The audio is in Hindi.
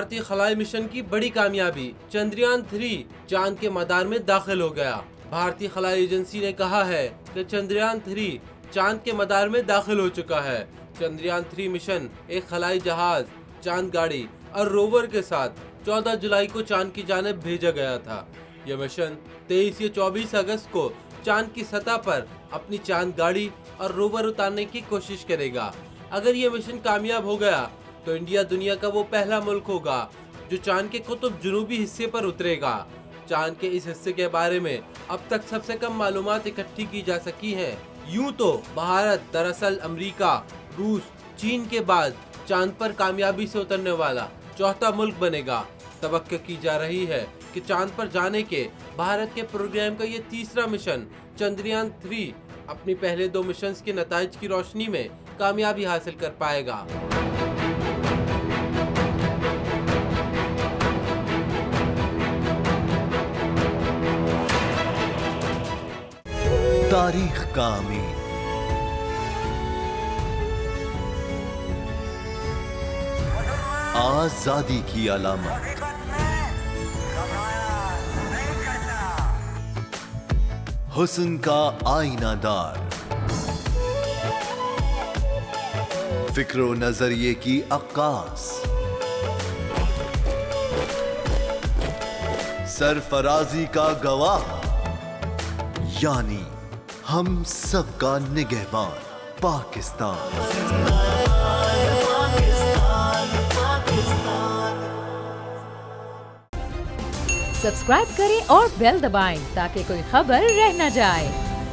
भारतीय खलाई मिशन की बड़ी कामयाबी, चंद्रयान 3 चांद के मदार में दाखिल हो गया। भारतीय खलाई एजेंसी ने कहा है कि चंद्रयान 3 चांद के मदार में दाखिल हो चुका है। चंद्रयान 3 मिशन एक खलाई जहाज, चांद गाड़ी और रोवर के साथ 14 जुलाई को चांद की जानिब भेजा गया था। यह मिशन 23 या 24 अगस्त को चांद की सतह पर अपनी चांद गाड़ी और रोवर उतारने की कोशिश करेगा। अगर यह मिशन कामयाब हो गया तो इंडिया दुनिया का वो पहला मुल्क होगा जो चांद के कुतुब जुनूबी हिस्से पर उतरेगा। चांद के इस हिस्से के बारे में अब तक सबसे कम मालूमात इकट्ठी की जा सकी हैं। यूं तो भारत दरअसल अमेरिका, रूस, चीन के बाद चांद पर कामयाबी से उतरने वाला चौथा मुल्क बनेगा। तवक्को की जा रही है कि चांद पर जाने के भारत के प्रोग्राम का ये तीसरा मिशन चंद्रयान 3 अपनी पहले 2 मिशंस के नताइज की रोशनी में कामयाबी हासिल कर पाएगा। तारीख का अमीर, आजादी की अलामत, हुस्न का आईनादार, फिक्रो नजरिए की अक्कास, सरफराजी का गवाह, यानी हम सबका निगहबान पाकिस्तान। सब्सक्राइब करें और बेल दबाएं ताकि कोई खबर रह न जाए।